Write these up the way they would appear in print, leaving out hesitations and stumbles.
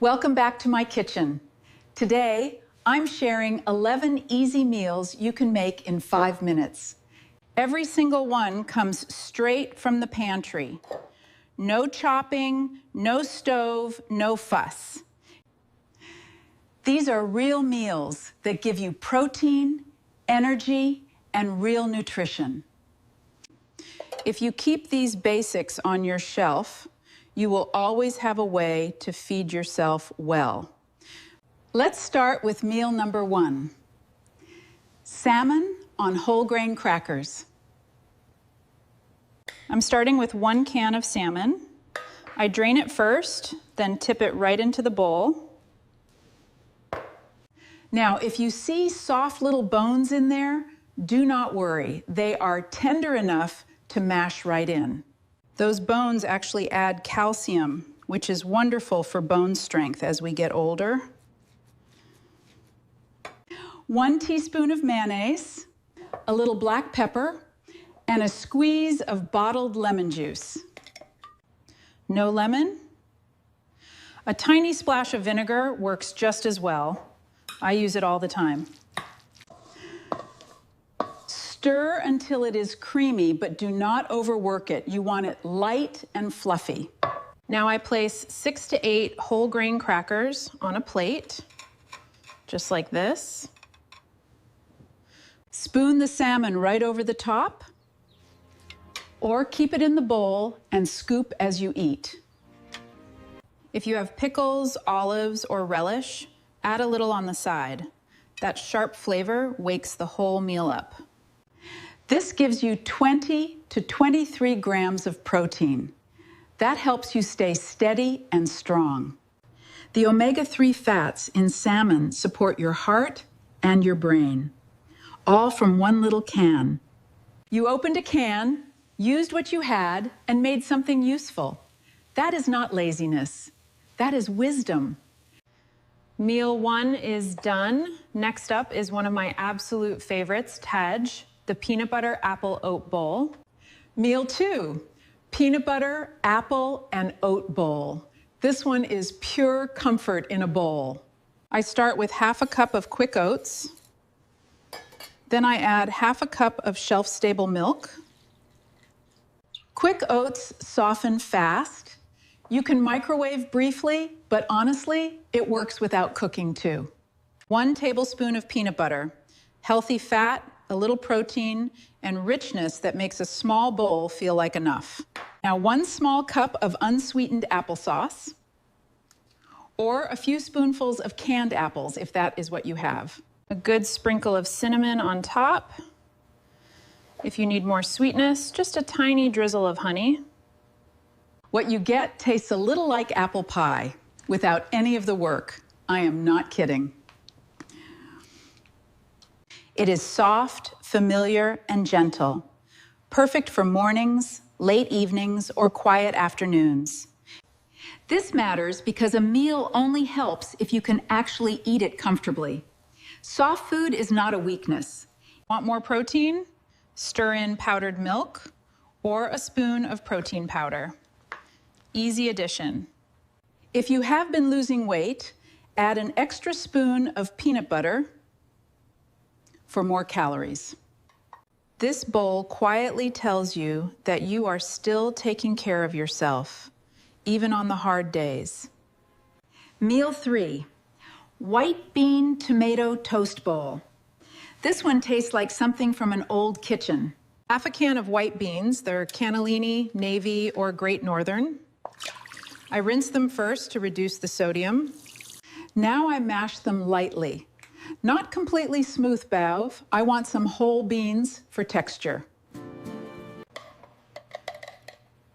Welcome back to my kitchen. Today, I'm sharing 11 easy meals you can make in 5 minutes. Every single one comes straight from the pantry. No chopping, no stove, no fuss. These are real meals that give you protein, energy, and real nutrition. If you keep these basics on your shelf, you will always have a way to feed yourself well. Let's start with meal number 1. Salmon on whole grain crackers. I'm starting with 1 can of salmon. I drain it first, then tip it right into the bowl. Now, if you see soft little bones in there, do not worry. They are tender enough to mash right in. Those bones actually add calcium, which is wonderful for bone strength as we get older. 1 teaspoon of mayonnaise, a little black pepper, and a squeeze of bottled lemon juice. No lemon? A tiny splash of vinegar works just as well. I use it all the time. Stir until it is creamy, but do not overwork it. You want it light and fluffy. Now I place 6 to 8 whole grain crackers on a plate, just like this. Spoon the salmon right over the top, or keep it in the bowl and scoop as you eat. If you have pickles, olives, or relish, add a little on the side. That sharp flavor wakes the whole meal up. This gives you 20 to 23 grams of protein. That helps you stay steady and strong. The omega-3 fats in salmon support your heart and your brain, all from 1 little can. You opened a can, used what you had, and made something useful. That is not laziness. That is wisdom. Meal 1 is done. Next up is one of my absolute favorites, Cottage, the peanut butter apple oat bowl. Meal 2, peanut butter, apple, and oat bowl. This one is pure comfort in a bowl. I start with half a cup of quick oats. Then I add half a cup of shelf-stable milk. Quick oats soften fast. You can microwave briefly, but honestly, it works without cooking too. 1 tablespoon of peanut butter, healthy fat, a little protein, and richness that makes a small bowl feel like enough. Now 1 small cup of unsweetened applesauce, or a few spoonfuls of canned apples if that is what you have. A good sprinkle of cinnamon on top. If you need more sweetness, just a tiny drizzle of honey. What you get tastes a little like apple pie without any of the work. I am not kidding. It is soft, familiar, and gentle, perfect for mornings, late evenings, or quiet afternoons. This matters because a meal only helps if you can actually eat it comfortably. Soft food is not a weakness. Want more protein? Stir in powdered milk or a spoon of protein powder. Easy addition. If you have been losing weight, add an extra spoon of peanut butter for more calories. This bowl quietly tells you that you are still taking care of yourself, even on the hard days. Meal 3, white bean tomato toast bowl. This one tastes like something from an old kitchen. Half a can of white beans, they're cannellini, navy, or Great Northern. I rinse them first to reduce the sodium. Now I mash them lightly. Not completely smooth bouv. I want some whole beans for texture.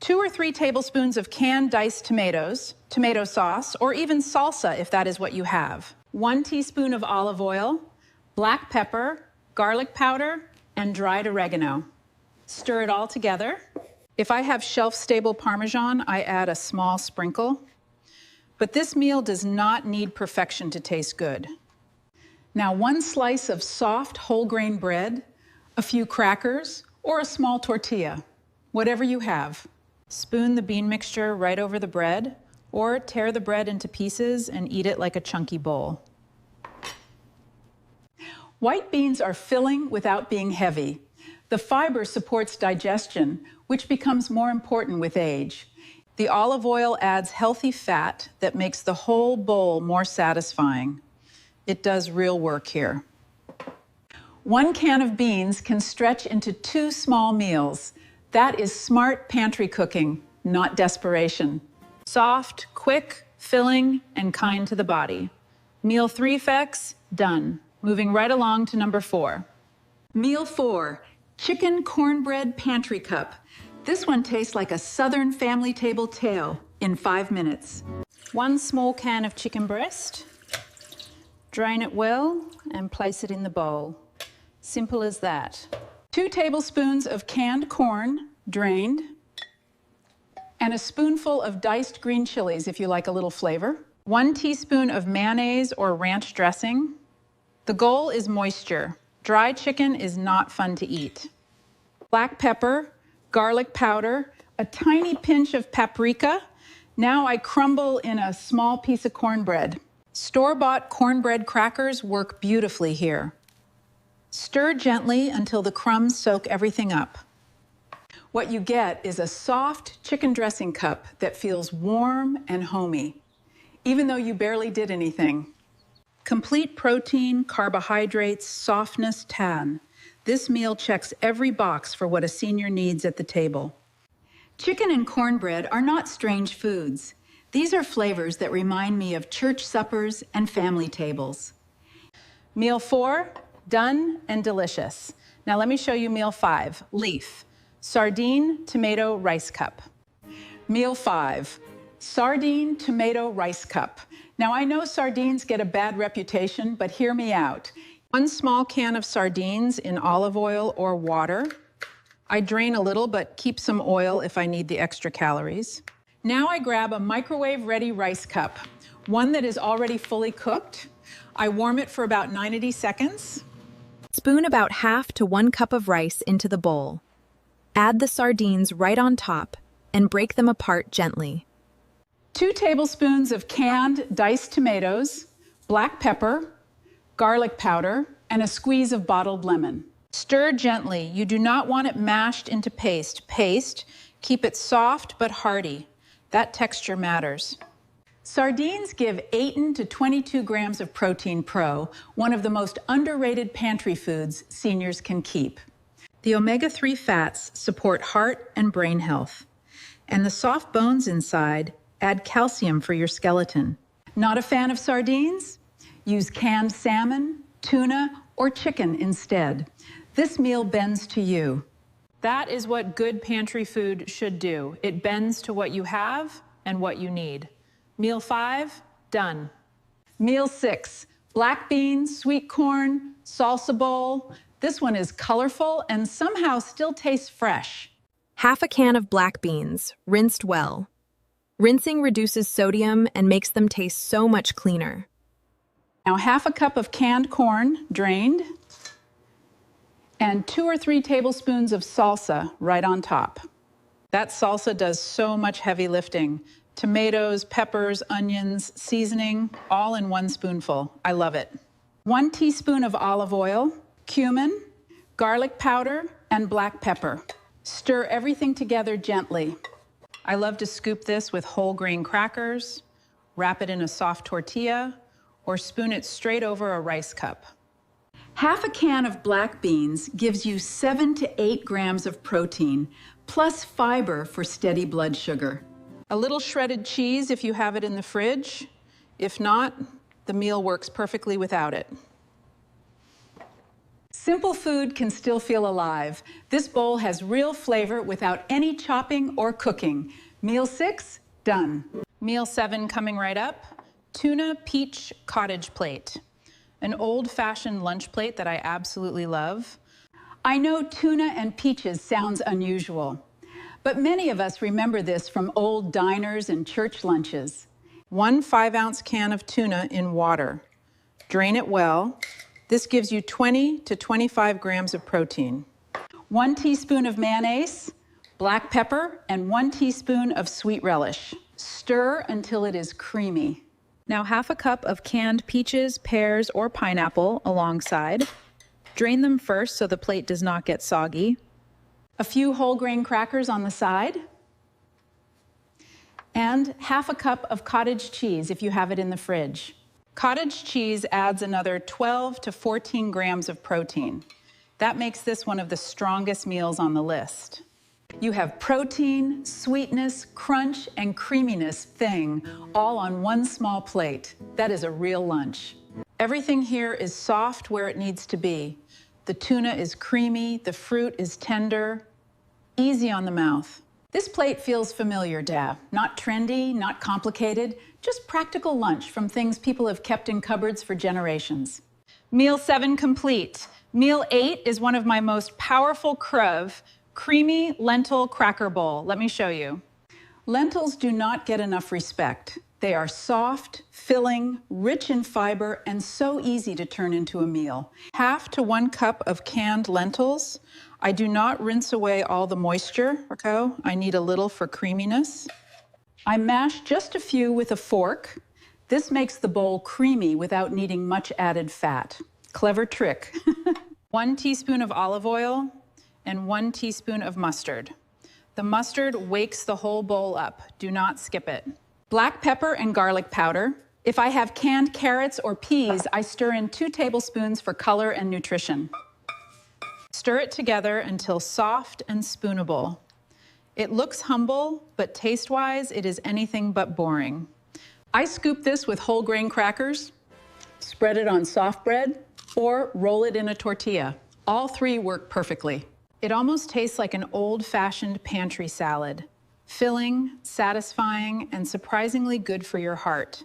2 or 3 tablespoons of canned diced tomatoes, tomato sauce, or even salsa if that is what you have. 1 teaspoon of olive oil, black pepper, garlic powder, and dried oregano. Stir it all together. If I have shelf-stable Parmesan, I add a small sprinkle. But this meal does not need perfection to taste good. Now 1 slice of soft whole grain bread, a few crackers, or a small tortilla, whatever you have. Spoon the bean mixture right over the bread, Or tear the bread into pieces and eat it like a chunky bowl. White beans are filling without being heavy. The fiber supports digestion, which becomes more important with age. The olive oil adds healthy fat that makes the whole bowl more satisfying. It does real work here. 1 can of beans can stretch into 2 small meals. That is smart pantry cooking, not desperation. Soft, quick, filling, and kind to the body. Meal 3-fex, done. Moving right along to number 4. Meal 4, chicken cornbread pantry cup. This one tastes like a Southern family table tale in 5 minutes. 1 small can of chicken breast. Drain it well and place it in the bowl. Simple as that. 2 tablespoons of canned corn, drained, and a spoonful of diced green chilies if you like a little flavor. 1 teaspoon of mayonnaise or ranch dressing. The goal is moisture. Dry chicken is not fun to eat. Black pepper, garlic powder, a tiny pinch of paprika. Now I crumble in a small piece of cornbread. Store-bought cornbread crackers work beautifully here. Stir gently until the crumbs soak everything up. What you get is a soft chicken dressing cup that feels warm and homey, even though you barely did anything. Complete protein, carbohydrates, softness, tan. This meal checks every box for what a senior needs at the table. Chicken and cornbread are not strange foods. These are flavors that remind me of church suppers and family tables. Meal 4, done and delicious. Now let me show you meal 5, leaf. Sardine, tomato, rice cup. Meal 5, sardine, tomato, rice cup. Now I know sardines get a bad reputation, but hear me out. 1 small can of sardines in olive oil or water. I drain a little, but keep some oil if I need the extra calories. Now I grab a microwave-ready rice cup, one that is already fully cooked. I warm it for about 90 seconds. Spoon about half to 1 cup of rice into the bowl. Add the sardines right on top and break them apart gently. 2 tablespoons of canned diced tomatoes, black pepper, garlic powder, and a squeeze of bottled lemon. Stir gently. You do not want it mashed into paste. Keep it soft but hearty. That texture matters. Sardines give 18 to 22 grams of protein pro, one of the most underrated pantry foods seniors can keep. The omega-3 fats support heart and brain health, and the soft bones inside add calcium for your skeleton. Not a fan of sardines? Use canned salmon, tuna, or chicken instead. This meal bends to you. That is what good pantry food should do. It bends to what you have and what you need. Meal 5, done. Meal 6, black beans, sweet corn, salsa bowl. This one is colorful and somehow still tastes fresh. Half a can of black beans, rinsed well. Rinsing reduces sodium and makes them taste so much cleaner. Now half a cup of canned corn, drained, and 2 or 3 tablespoons of salsa right on top. That salsa does so much heavy lifting. Tomatoes, peppers, onions, seasoning, all in 1 spoonful. I love it. 1 teaspoon of olive oil, cumin, garlic powder, and black pepper. Stir everything together gently. I love to scoop this with whole grain crackers, wrap it in a soft tortilla, or spoon it straight over a rice cup. Half a can of black beans gives you 7 to 8 grams of protein, plus fiber for steady blood sugar. A little shredded cheese if you have it in the fridge. If not, the meal works perfectly without it. Simple food can still feel alive. This bowl has real flavor without any chopping or cooking. Meal 6, done. Meal 7 coming right up. Tuna peach cottage plate. An old-fashioned lunch plate that I absolutely love. I know tuna and peaches sounds unusual, but many of us remember this from old diners and church lunches. 1 5-ounce can of tuna in water. Drain it well. This gives you 20 to 25 grams of protein. 1 teaspoon of mayonnaise, black pepper, and 1 teaspoon of sweet relish. Stir until it is creamy. Now 1/2 cup of canned peaches, pears, or pineapple alongside. Drain them first so the plate does not get soggy. A few whole grain crackers on the side. And 1/2 cup of cottage cheese if you have it in the fridge. Cottage cheese adds another 12 to 14 grams of protein. That makes this one of the strongest meals on the list. You have protein, sweetness, crunch, and creaminess thing all on one small plate. That is a real lunch. Everything here is soft where it needs to be. The tuna is creamy, the fruit is tender, easy on the mouth. This plate feels familiar, Dad. Not trendy, not complicated, just practical lunch from things people have kept in cupboards for generations. Meal 7 complete. Meal 8 is one of my most powerful creamy lentil cracker bowl. Let me show you. Lentils do not get enough respect. They are soft, filling, rich in fiber, and so easy to turn into a meal. 1/2 to 1 cup of canned lentils. I do not rinse away all the moisture, okay? I need a little for creaminess. I mash just a few with a fork. This makes the bowl creamy without needing much added fat. Clever trick. 1 teaspoon of olive oil and 1 teaspoon of mustard. The mustard wakes the whole bowl up. Do not skip it. Black pepper and garlic powder. If I have canned carrots or peas, I stir in 2 tablespoons for color and nutrition. Stir it together until soft and spoonable. It looks humble, but taste-wise, it is anything but boring. I scoop this with whole grain crackers, spread it on soft bread, or roll it in a tortilla. All 3 work perfectly. It almost tastes like an old-fashioned pantry salad. Filling, satisfying, and surprisingly good for your heart.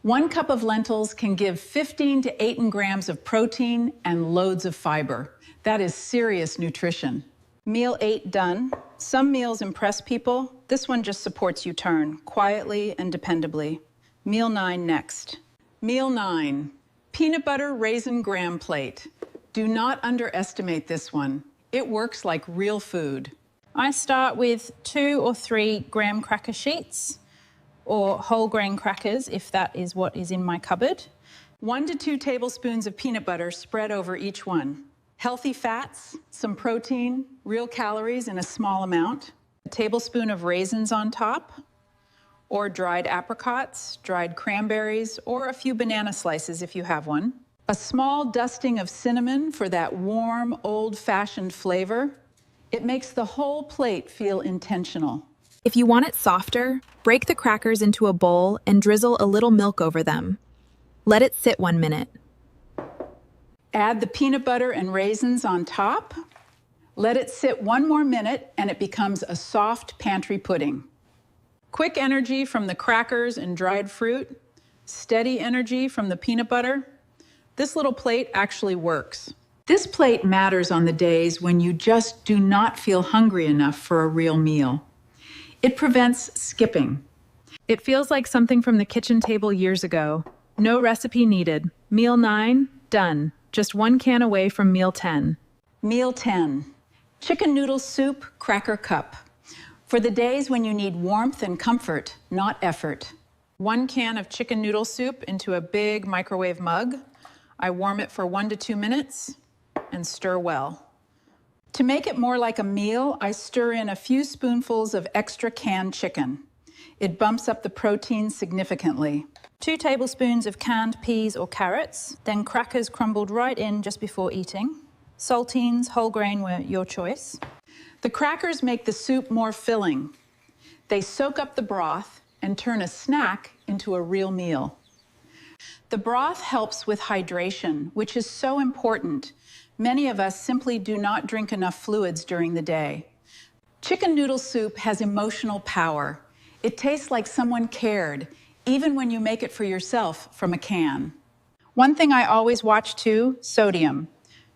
1 cup of lentils can give 15 to 18 grams of protein and loads of fiber. That is serious nutrition. Meal 8 done. Some meals impress people. This one just supports you turn, quietly and dependably. Meal 9 next. Meal 9, peanut butter raisin graham plate. Do not underestimate this one. It works like real food. I start with 2 or 3 graham cracker sheets, or whole grain crackers if that is what is in my cupboard. 1 to 2 tablespoons of peanut butter spread over each one. Healthy fats, some protein, real calories in a small amount. A tablespoon of raisins on top, or dried apricots, dried cranberries, or a few banana slices if you have one. A small dusting of cinnamon for that warm, old-fashioned flavor. It makes the whole plate feel intentional. If you want it softer, break the crackers into a bowl and drizzle a little milk over them. Let it sit 1 minute. Add the peanut butter and raisins on top. Let it sit 1 more minute and it becomes a soft pantry pudding. Quick energy from the crackers and dried fruit. Steady energy from the peanut butter. This little plate actually works. This plate matters on the days when you just do not feel hungry enough for a real meal. It prevents skipping. It feels like something from the kitchen table years ago. No recipe needed. Meal 9, done. Just 1 can away from meal 10. Meal 10, chicken noodle soup, cracker cup. For the days when you need warmth and comfort, not effort. 1 can of chicken noodle soup into a big microwave mug. I warm it for 1 to 2 minutes and stir well. To make it more like a meal, I stir in a few spoonfuls of extra canned chicken. It bumps up the protein significantly. 2 tablespoons of canned peas or carrots, then crackers crumbled right in just before eating. Saltines, whole grain were your choice. The crackers make the soup more filling. They soak up the broth and turn a snack into a real meal. The broth helps with hydration, which is so important. Many of us simply do not drink enough fluids during the day. Chicken noodle soup has emotional power. It tastes like someone cared, even when you make it for yourself from a can. One thing I always watch too, sodium.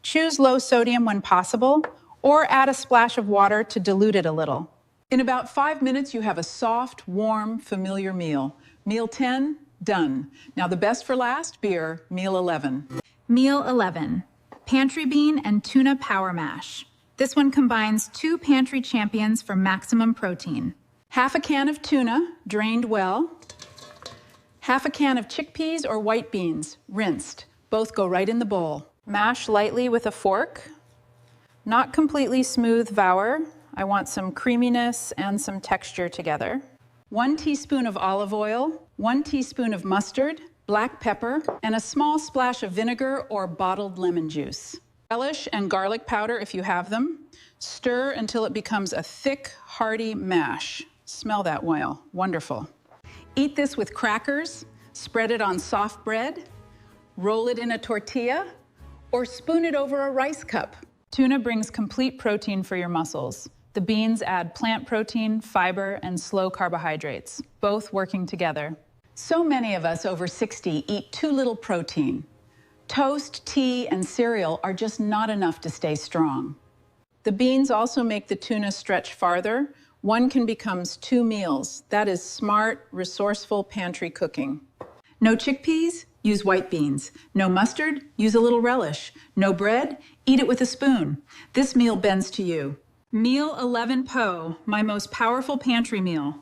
Choose low sodium when possible, or add a splash of water to dilute it a little. In about 5 minutes, you have a soft, warm, familiar meal. Meal 10, done. Now the best for last, beer, meal 11. Meal 11, pantry bean and tuna power mash. This one combines 2 pantry champions for maximum protein. half a can of tuna, drained well, half a can of chickpeas or white beans, rinsed. Both go right in the bowl. Mash lightly with a fork. Not completely smooth vour. I want some creaminess and some texture together. 1 teaspoon of olive oil, 1 teaspoon of mustard, black pepper, and a small splash of vinegar or bottled lemon juice. Relish and garlic powder if you have them. Stir until it becomes a thick, hearty mash. Smell that oil. Wonderful. Eat this with crackers, spread it on soft bread, roll it in a tortilla, or spoon it over a rice cup. Tuna brings complete protein for your muscles. The beans add plant protein, fiber, and slow carbohydrates, both working together. So many of us over 60 eat too little protein. Toast, tea, and cereal are just not enough to stay strong. The beans also make the tuna stretch farther. One can become 2 meals. That is smart, resourceful pantry cooking. No chickpeas? Use white beans. No mustard? Use a little relish. No bread? Eat it with a spoon. This meal bends to you. Meal 11 Po, my most powerful pantry meal.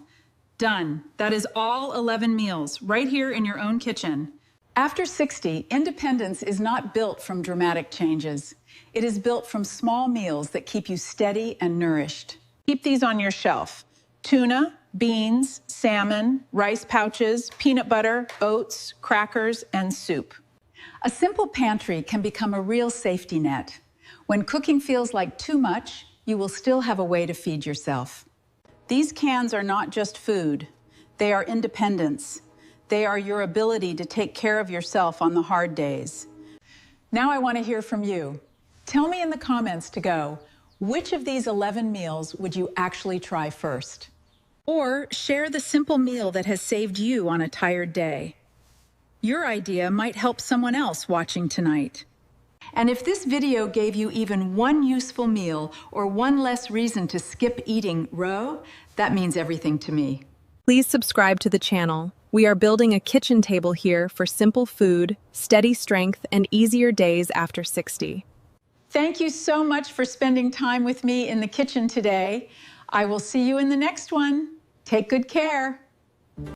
Done. That is all 11 meals, right here in your own kitchen. After 60, independence is not built from dramatic changes. It is built from small meals that keep you steady and nourished. Keep these on your shelf. Tuna, beans, salmon, rice pouches, peanut butter, oats, crackers, and soup. A simple pantry can become a real safety net. When cooking feels like too much, you will still have a way to feed yourself. These cans are not just food. They are independence. They are your ability to take care of yourself on the hard days. Now I want to hear from you. Tell me in the comments to go, which of these 11 meals would you actually try first? Or share the simple meal that has saved you on a tired day. Your idea might help someone else watching tonight. And if this video gave you even one useful meal or one less reason to skip eating row, that means everything to me. Please subscribe to the channel. We are building a kitchen table here for simple food, steady strength, and easier days after 60. Thank you so much for spending time with me in the kitchen today. I will see you in the next one. Take good care.